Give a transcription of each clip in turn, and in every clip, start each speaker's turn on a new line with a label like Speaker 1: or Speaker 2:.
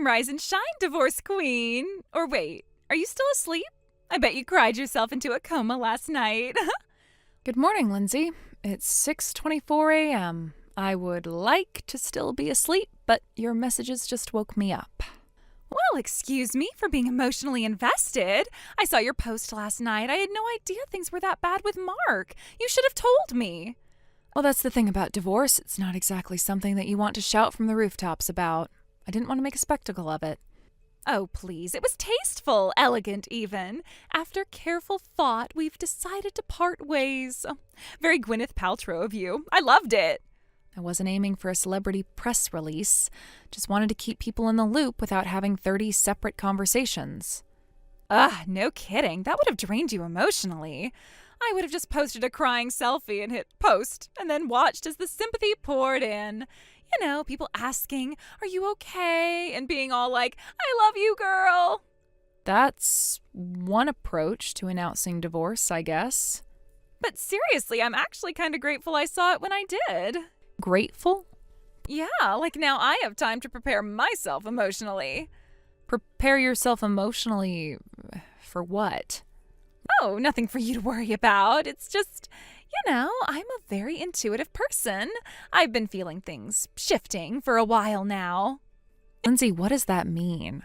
Speaker 1: Rise and shine, divorce queen. Or wait, are you still asleep? I bet you cried yourself into a coma last night.
Speaker 2: Good morning, Lindsay. It's 6:24 a.m. I would like to still be asleep, but your messages just woke me up.
Speaker 1: Well, excuse me for being emotionally invested. I saw your post last night. I had no idea things were that bad with Mark. You should have told me.
Speaker 2: Well, that's the thing about divorce. It's not exactly something that you want to shout from the rooftops about. I didn't want to make a spectacle of it.
Speaker 1: Oh, please. It was tasteful, elegant even. After careful thought, we've decided to part ways. Very Gwyneth Paltrow of you. I loved it.
Speaker 2: I wasn't aiming for a celebrity press release. Just wanted to keep people in the loop without having 30 separate conversations.
Speaker 1: No kidding. That would have drained you emotionally. I would have just posted a crying selfie and hit post, and then watched as the sympathy poured in. You know, people asking, "Are you okay?" and being all like, "I love you, girl."
Speaker 2: That's one approach to announcing divorce, I guess.
Speaker 1: But seriously, I'm actually kind of grateful I saw it when I did.
Speaker 2: Grateful?
Speaker 1: Yeah, like now I have time to prepare myself emotionally.
Speaker 2: Prepare yourself emotionally for what?
Speaker 1: Oh, nothing for you to worry about. It's just, I'm a very intuitive person. I've been feeling things shifting for a while now.
Speaker 2: Lindsay, what does that mean?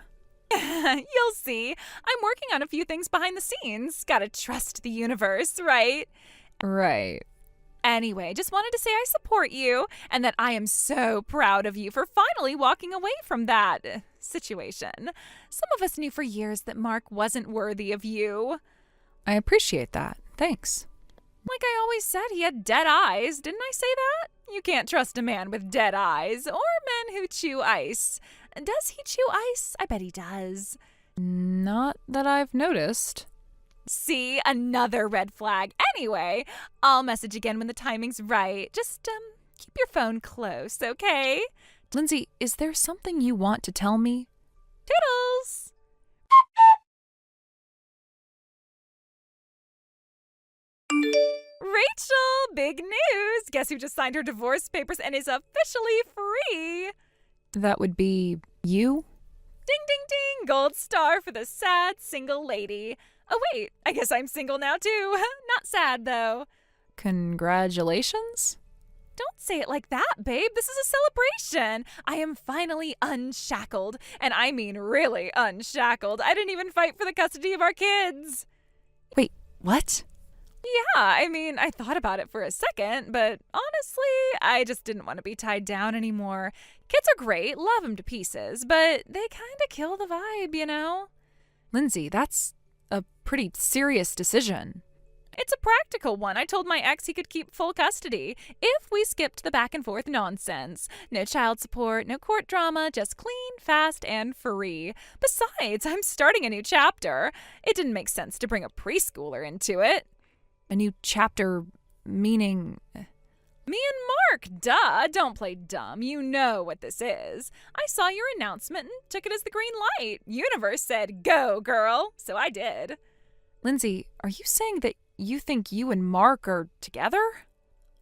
Speaker 1: You'll see. I'm working on a few things behind the scenes. Gotta trust the universe, right?
Speaker 2: Right.
Speaker 1: Anyway, just wanted to say I support you and that I am so proud of you for finally walking away from that situation. Some of us knew for years that Mark wasn't worthy of you.
Speaker 2: I appreciate that. Thanks.
Speaker 1: Like I always said, he had dead eyes. Didn't I say that? You can't trust a man with dead eyes or men who chew ice. Does he chew ice? I bet he does.
Speaker 2: Not that I've noticed.
Speaker 1: See, another red flag. Anyway, I'll message again when the timing's right. Just keep your phone close, okay?
Speaker 2: Lindsay, is there something you want to tell me?
Speaker 1: Toodles! Rachel, big news! Guess who just signed her divorce papers and is officially free?
Speaker 2: That would be you?
Speaker 1: Ding, ding, ding! Gold star for the sad single lady. Oh, wait, I guess I'm single now, too. Not sad, though.
Speaker 2: Congratulations?
Speaker 1: Don't say it like that, babe. This is a celebration. I am finally unshackled. And I mean really unshackled. I didn't even fight for the custody of our kids.
Speaker 2: Wait, what?
Speaker 1: Yeah, I mean, I thought about it for a second, but honestly, I just didn't want to be tied down anymore. Kids are great, love them to pieces, but they kind of kill the vibe, you know?
Speaker 2: Lindsay, that's a pretty serious decision.
Speaker 1: It's a practical one. I told my ex he could keep full custody if we skipped the back and forth nonsense. No child support, no court drama, just clean, fast, and free. Besides, I'm starting a new chapter. It didn't make sense to bring a preschooler into it.
Speaker 2: A new chapter, meaning...
Speaker 1: Me and Mark, duh. Don't play dumb. You know what this is. I saw your announcement and took it as the green light. Universe said, go, girl. So I did.
Speaker 2: Lindsay, are you saying that you think you and Mark are together?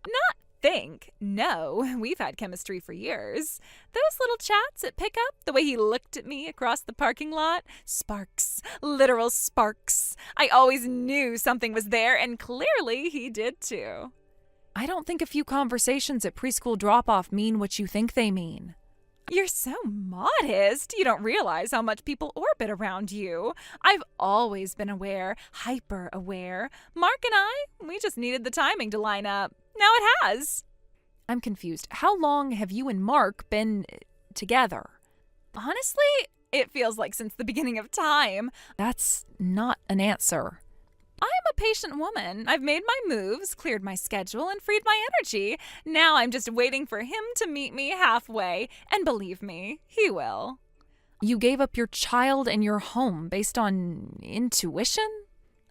Speaker 1: Not think. No, we've had chemistry for years. Those little chats at pickup, the way he looked at me across the parking lot, sparks, literal sparks. I always knew something was there, and clearly he did too.
Speaker 2: I don't think a few conversations at preschool drop-off mean what you think they mean.
Speaker 1: You're so modest. You don't realize how much people orbit around you. I've always been aware, hyper aware. Mark and I, we just needed the timing to line up. Now it has.
Speaker 2: I'm confused. How long have you and Mark been together?
Speaker 1: Honestly, it feels like since the beginning of time.
Speaker 2: That's not an answer.
Speaker 1: I'm a patient woman. I've made my moves, cleared my schedule, and freed my energy. Now I'm just waiting for him to meet me halfway. And believe me, he will.
Speaker 2: You gave up your child and your home based on intuition?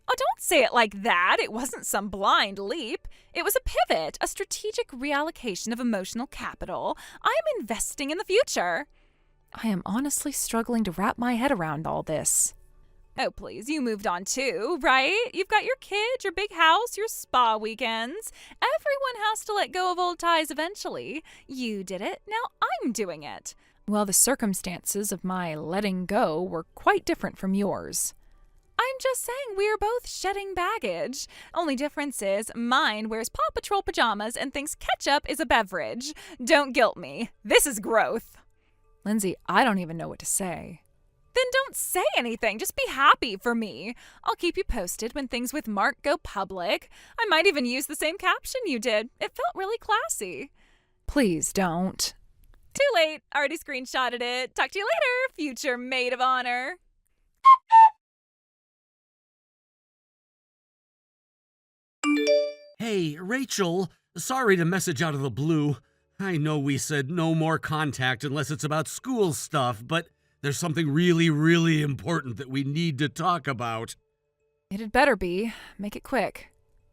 Speaker 1: Oh, don't say it like that. It wasn't some blind leap. It was a pivot, a strategic reallocation of emotional capital. I'm investing in the future.
Speaker 2: I am honestly struggling to wrap my head around all this.
Speaker 1: Oh, please, you moved on too, right? You've got your kids, your big house, your spa weekends. Everyone has to let go of old ties eventually. You did it, now I'm doing it.
Speaker 2: Well, the circumstances of my letting go were quite different from yours.
Speaker 1: I'm just saying we're both shedding baggage. Only difference is mine wears Paw Patrol pajamas and thinks ketchup is a beverage. Don't guilt me. This is growth.
Speaker 2: Lindsay, I don't even know what to say.
Speaker 1: Then don't say anything. Just be happy for me. I'll keep you posted when things with Mark go public. I might even use the same caption you did. It felt really classy.
Speaker 2: Please don't.
Speaker 1: Too late. Already screenshotted it. Talk to you later, future maid of honor.
Speaker 3: Hey, Rachel, sorry to message out of the blue. I know we said no more contact unless it's about school stuff, but there's something really, really important that we need to talk about.
Speaker 2: It had better be. Make it quick.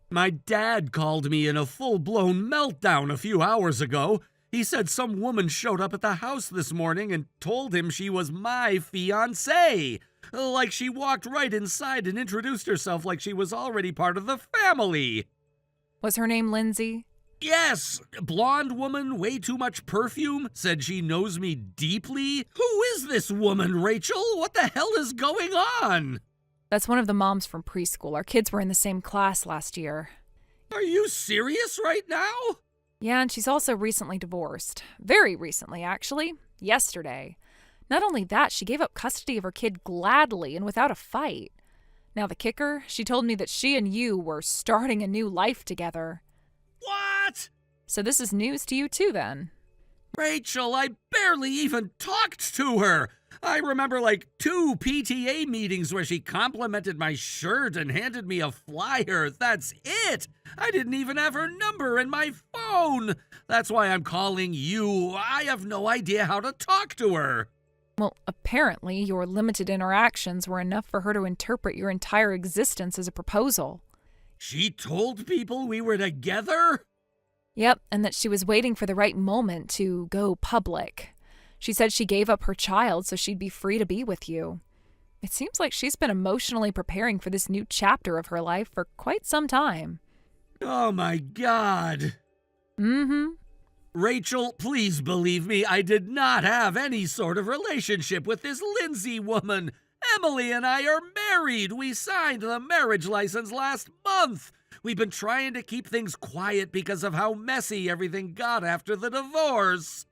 Speaker 3: My dad called me in a full-blown meltdown a few hours ago. He said some woman showed up at the house this morning and told him she was my fiancée. Like she walked right inside and introduced herself like she was already part of the family.
Speaker 2: Was her name Lindsay?
Speaker 3: Yes, blonde woman, way too much perfume, said she knows me deeply. Who is this woman, Rachel? What the hell is going on?
Speaker 2: That's one of the moms from preschool. Our kids were in the same class last year.
Speaker 3: Are you serious right now?
Speaker 2: Yeah, and she's also recently divorced. Very recently, actually. Yesterday. Not only that, she gave up custody of her kid gladly and without a fight. Now the kicker, she told me that she and you were starting a new life together.
Speaker 3: What?
Speaker 2: So this is news to you too, then?
Speaker 3: Rachel, I barely even talked to her. I remember like 2 PTA meetings where she complimented my shirt and handed me a flyer. That's it. I didn't even have her number in my phone. That's why I'm calling you. I have no idea how to talk to her.
Speaker 2: Well, apparently your limited interactions were enough for her to interpret your entire existence as a proposal.
Speaker 3: She told people we were together?
Speaker 2: Yep, and that she was waiting for the right moment to go public. She said she gave up her child so she'd be free to be with you. It seems like she's been emotionally preparing for this new chapter of her life for quite some time.
Speaker 3: Oh my God.
Speaker 2: Mm-hmm.
Speaker 3: Rachel, please believe me, I did not have any sort of relationship with this Lindsay woman. Emily and I are married. We signed the marriage license last month. We've been trying to keep things quiet because of how messy everything got after the divorce.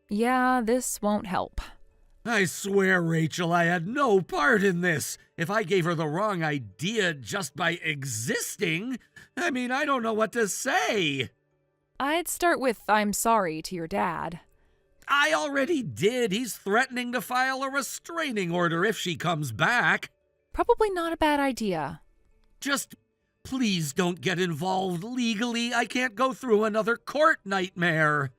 Speaker 2: Yeah, this won't help.
Speaker 3: I swear, Rachel, I had no part in this. If I gave her the wrong idea just by existing, I don't know what to say.
Speaker 2: I'd start with I'm sorry to your dad.
Speaker 3: I already did. He's threatening to file a restraining order if she comes back.
Speaker 2: Probably not a bad idea.
Speaker 3: Just please don't get involved legally. I can't go through another court nightmare.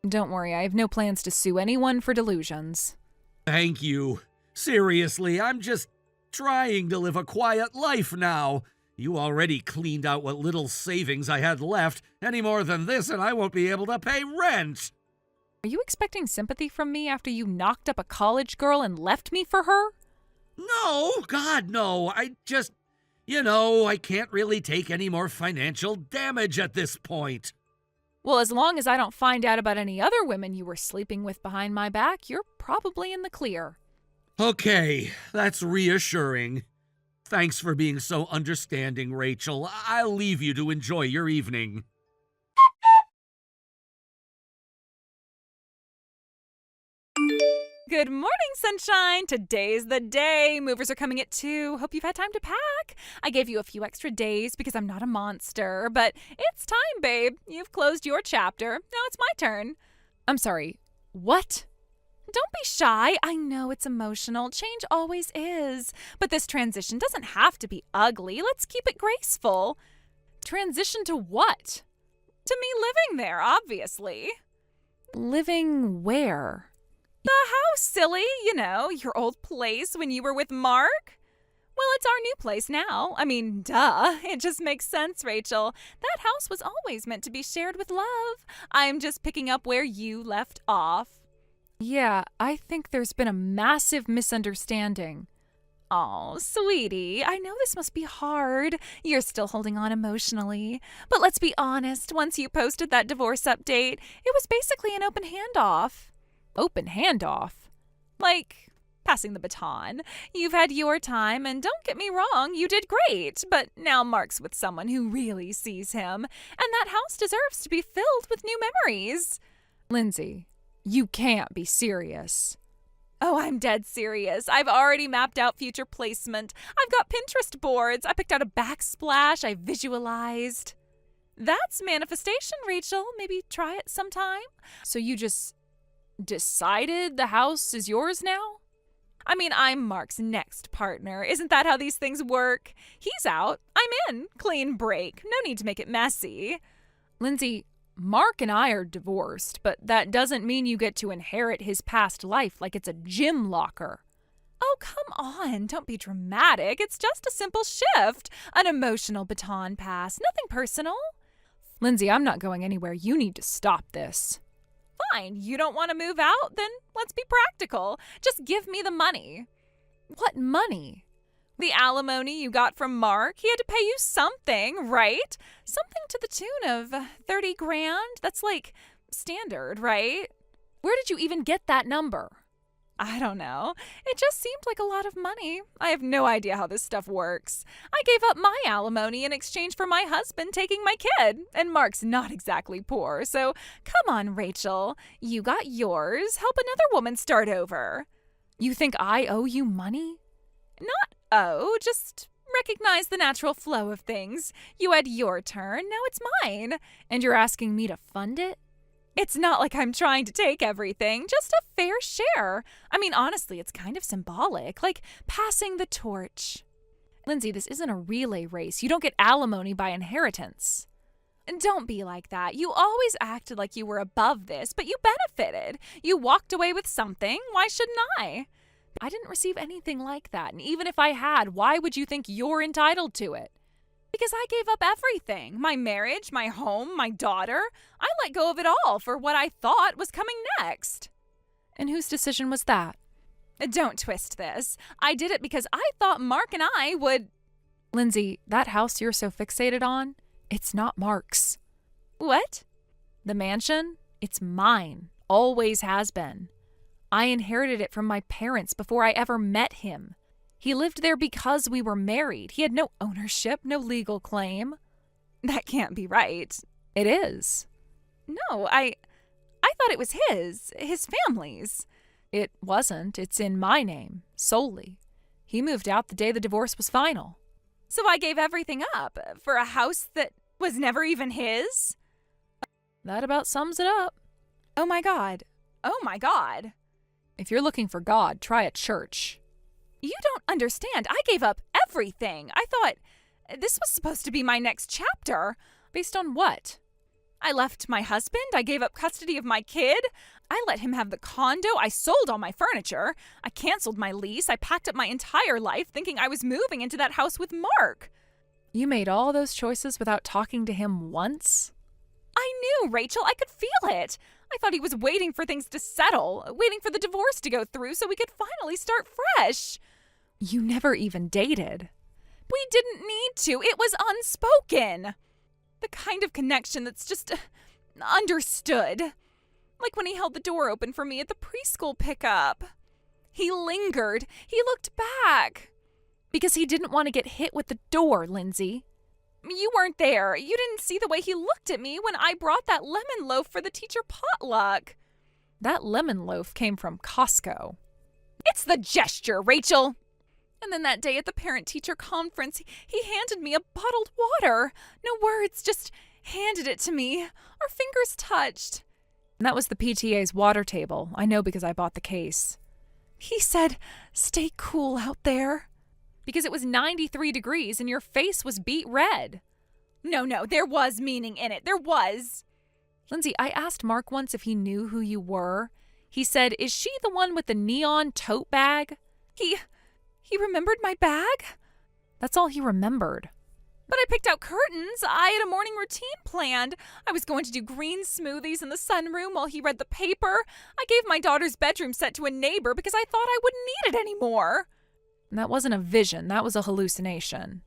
Speaker 2: Don't worry, I have no plans to sue anyone for delusions.
Speaker 3: Thank you. Seriously, I'm just trying to live a quiet life now. You already cleaned out what little savings I had left. Any more than this and I won't be able to pay rent.
Speaker 2: Are you expecting sympathy from me after you knocked up a college girl and left me for her?
Speaker 3: No, God, no. I can't really take any more financial damage at this point.
Speaker 2: Well, as long as I don't find out about any other women you were sleeping with behind my back, you're probably in the clear.
Speaker 3: Okay, that's reassuring. Thanks for being so understanding, Rachel. I'll leave you to enjoy your evening.
Speaker 1: Good morning, sunshine. Today's the day. Movers are coming at 2. Hope you've had time to pack. I gave you a few extra days because I'm not a monster, but it's time, babe. You've closed your chapter. Now it's my turn.
Speaker 2: I'm sorry, what?
Speaker 1: Don't be shy. I know it's emotional. Change always is. But this transition doesn't have to be ugly. Let's keep it graceful.
Speaker 2: Transition to what?
Speaker 1: To me living there, obviously.
Speaker 2: Living where?
Speaker 1: The house, silly. Your old place when you were with Mark. Well, it's our new place now. Duh. It just makes sense, Rachel. That house was always meant to be shared with love. I'm just picking up where you left off.
Speaker 2: Yeah, I think there's been a massive misunderstanding.
Speaker 1: Oh, sweetie, I know this must be hard. You're still holding on emotionally. But let's be honest, once you posted that divorce update, it was basically an open handoff.
Speaker 2: Open handoff?
Speaker 1: Like, passing the baton. You've had your time, and don't get me wrong, you did great. But now Mark's with someone who really sees him, and that house deserves to be filled with new memories.
Speaker 2: Lindsay, you can't be serious.
Speaker 1: Oh, I'm dead serious. I've already mapped out future placement. I've got Pinterest boards. I picked out a backsplash. I visualized. That's manifestation, Rachel. Maybe try it sometime.
Speaker 2: So you just decided the house is yours now?
Speaker 1: I mean, I'm Mark's next partner. Isn't that how these things work? He's out. I'm in. Clean break. No need to make it messy.
Speaker 2: Lindsay, Mark and I are divorced, but that doesn't mean you get to inherit his past life like it's a gym locker.
Speaker 1: Oh, come on. Don't be dramatic. It's just a simple shift. An emotional baton pass. Nothing personal.
Speaker 2: Lindsay, I'm not going anywhere. You need to stop this.
Speaker 1: Fine. You don't want to move out? Then let's be practical. Just give me the money.
Speaker 2: What money?
Speaker 1: The alimony you got from Mark. He had to pay you something, right? Something to the tune of 30 grand. That's like standard, right?
Speaker 2: Where did you even get that number?
Speaker 1: I don't know. It just seemed like a lot of money. I have no idea how this stuff works. I gave up my alimony in exchange for my husband taking my kid, and Mark's not exactly poor, so come on, Rachel. You got yours. Help another woman start over.
Speaker 2: You think I owe you money?
Speaker 1: Not owe, just recognize the natural flow of things. You had your turn, now it's mine.
Speaker 2: And you're asking me to fund it?
Speaker 1: It's not like I'm trying to take everything, just a fair share. I mean, honestly, it's kind of symbolic, like passing the torch.
Speaker 2: Lindsay, this isn't a relay race. You don't get alimony by inheritance.
Speaker 1: Don't be like that. You always acted like you were above this, but you benefited. You walked away with something. Why shouldn't I?
Speaker 2: I didn't receive anything like that, and even if I had, why would you think you're entitled to it?
Speaker 1: Because I gave up everything. My marriage, my home, my daughter. I let go of it all for what I thought was coming next.
Speaker 2: And whose decision was that?
Speaker 1: Don't twist this. I did it because I thought Mark and I would...
Speaker 2: Lindsay, that house you're so fixated on, it's not Mark's.
Speaker 1: What?
Speaker 2: The mansion, it's mine. Always has been. I inherited it from my parents before I ever met him. He lived there because we were married. He had no ownership, no legal claim.
Speaker 1: That can't be right.
Speaker 2: It is.
Speaker 1: No, I thought it was his family's.
Speaker 2: It wasn't. It's in my name, solely. He moved out the day the divorce was final.
Speaker 1: So I gave everything up for a house that was never even his?
Speaker 2: That about sums it up.
Speaker 1: Oh my God. Oh my God.
Speaker 2: If you're looking for God, try a church.
Speaker 1: You don't understand. I gave up everything. I thought this was supposed to be my next chapter.
Speaker 2: Based on what?
Speaker 1: I left my husband. I gave up custody of my kid. I let him have the condo. I sold all my furniture. I canceled my lease. I packed up my entire life thinking I was moving into that house with Mark.
Speaker 2: You made all those choices without talking to him once?
Speaker 1: I knew, Rachel. I could feel it. I thought he was waiting for things to settle, waiting for the divorce to go through so we could finally start fresh.
Speaker 2: You never even dated.
Speaker 1: We didn't need to. It was unspoken. The kind of connection that's just understood. Like when he held the door open for me at the preschool pickup. He lingered. He looked back.
Speaker 2: Because he didn't want to get hit with the door, Lindsay.
Speaker 1: You weren't there. You didn't see the way he looked at me when I brought that lemon loaf for the teacher potluck.
Speaker 2: That lemon loaf came from Costco.
Speaker 1: It's the gesture, Rachel. And then that day at the parent-teacher conference, he handed me a bottled water. No words, just handed it to me. Our fingers touched.
Speaker 2: And that was the PTA's water table. I know because I bought the case.
Speaker 1: He said, "Stay cool out there."
Speaker 2: Because it was 93 degrees and your face was beet red.
Speaker 1: No, there was meaning in it. There was.
Speaker 2: Lindsay, I asked Mark once if he knew who you were. He said, "Is she the one with the neon tote bag?"
Speaker 1: He remembered my bag?
Speaker 2: That's all he remembered.
Speaker 1: But I picked out curtains. I had a morning routine planned. I was going to do green smoothies in the sunroom while he read the paper. I gave my daughter's bedroom set to a neighbor because I thought I wouldn't need it anymore.
Speaker 2: And that wasn't a vision. That was a hallucination.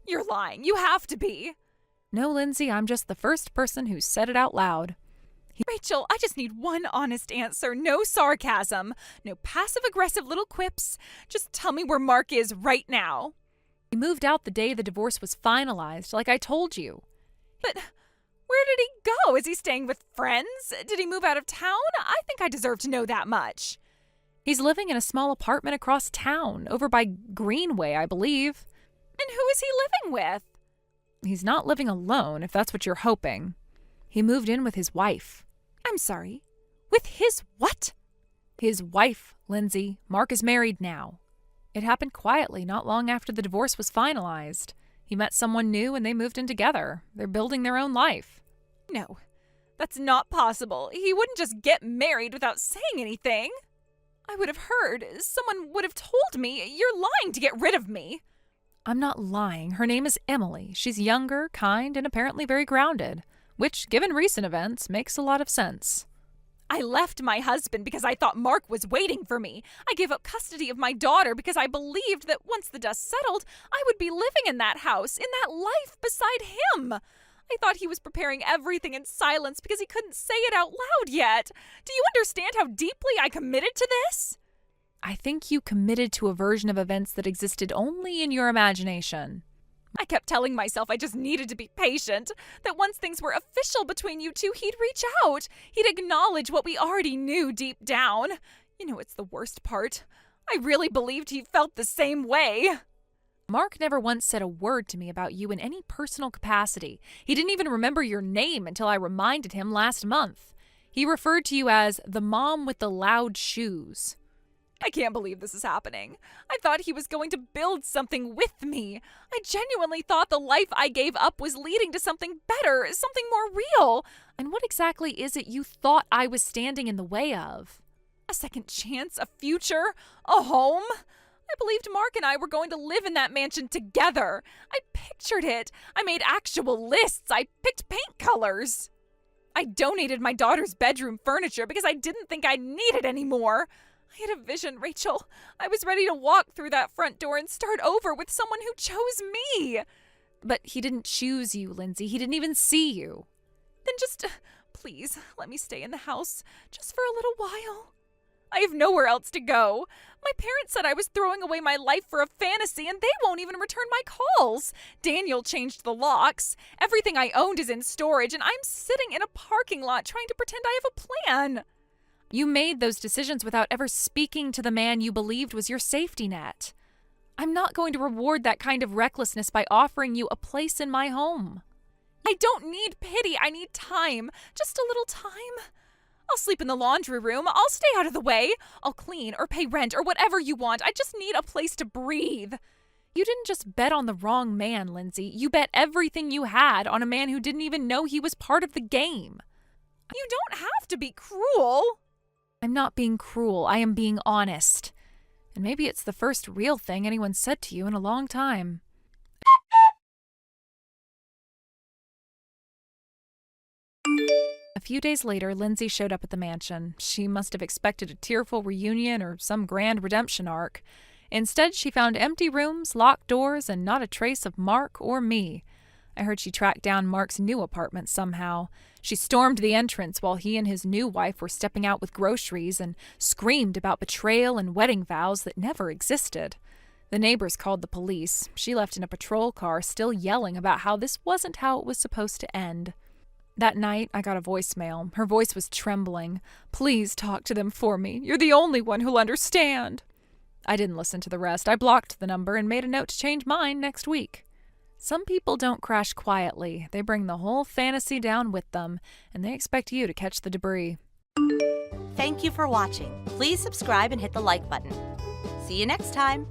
Speaker 1: You're lying. You have to be.
Speaker 2: No, Lindsay, I'm just the first person who said it out loud.
Speaker 1: Rachel, I just need one honest answer. No sarcasm. No passive-aggressive little quips. Just tell me where Mark is right now.
Speaker 2: He moved out the day the divorce was finalized, like I told you.
Speaker 1: But where did he go? Is he staying with friends? Did he move out of town? I think I deserve to know that much.
Speaker 2: He's living in a small apartment across town, over by Greenway, I believe.
Speaker 1: And who is he living with?
Speaker 2: He's not living alone, if that's what you're hoping. He moved in with his wife.
Speaker 1: I'm sorry. With his what?
Speaker 2: His wife, Lindsay. Mark is married now. It happened quietly not long after the divorce was finalized. He met someone new and they moved in together. They're building their own life.
Speaker 1: No, that's not possible. He wouldn't just get married without saying anything. I would have heard. Someone would have told me. You're lying to get rid of me.
Speaker 2: I'm not lying. Her name is Emily. She's younger, kind, and apparently very grounded, which, given recent events, makes a lot of sense.
Speaker 1: I left my husband because I thought Mark was waiting for me. I gave up custody of my daughter because I believed that once the dust settled, I would be living in that house, in that life beside him. I thought he was preparing everything in silence because he couldn't say it out loud yet. Do you understand how deeply I committed to this?
Speaker 2: I think you committed to a version of events that existed only in your imagination.
Speaker 1: I kept telling myself I just needed to be patient, that once things were official between you two, he'd reach out. He'd acknowledge what we already knew deep down. You know, it's the worst part. I really believed he felt the same way.
Speaker 2: Mark never once said a word to me about you in any personal capacity. He didn't even remember your name until I reminded him last month. He referred to you as the mom with the loud shoes.
Speaker 1: I can't believe this is happening. I thought he was going to build something with me. I genuinely thought the life I gave up was leading to something better, something more real.
Speaker 2: And what exactly is it you thought I was standing in the way of?
Speaker 1: A second chance, a future, a home. I believed Mark and I were going to live in that mansion together. I pictured it. I made actual lists. I picked paint colors. I donated my daughter's bedroom furniture because I didn't think I'd need it anymore. I had a vision, Rachel. I was ready to walk through that front door and start over with someone who chose me.
Speaker 2: But he didn't choose you, Lindsay. He didn't even see you.
Speaker 1: Then just, please, let me stay in the house just for a little while. I have nowhere else to go. My parents said I was throwing away my life for a fantasy, and they won't even return my calls. Daniel changed the locks. Everything I owned is in storage, and I'm sitting in a parking lot trying to pretend I have a plan.
Speaker 2: You made those decisions without ever speaking to the man you believed was your safety net. I'm not going to reward that kind of recklessness by offering you a place in my home.
Speaker 1: I don't need pity. I need time. Just a little time. I'll sleep in the laundry room. I'll stay out of the way. I'll clean or pay rent or whatever you want. I just need a place to breathe.
Speaker 2: You didn't just bet on the wrong man, Lindsay. You bet everything you had on a man who didn't even know he was part of the game.
Speaker 1: You don't have to be cruel.
Speaker 2: I'm not being cruel. I am being honest. And maybe it's the first real thing anyone said to you in a long time. A few days later, Lindsay showed up at the mansion. She must have expected a tearful reunion or some grand redemption arc. Instead, she found empty rooms, locked doors, and not a trace of Mark or me. I heard she tracked down Mark's new apartment somehow. She stormed the entrance while he and his new wife were stepping out with groceries and screamed about betrayal and wedding vows that never existed. The neighbors called the police. She left in a patrol car, still yelling about how this wasn't how it was supposed to end. That night, I got a voicemail. Her voice was trembling. "Please talk to them for me. You're the only one who'll understand." I didn't listen to the rest. I blocked the number and made a note to change mine next week. Some people don't crash quietly. They bring the whole fantasy down with them, and they expect you to catch the debris.
Speaker 4: Thank you for watching. Please subscribe and hit the like button. See you next time.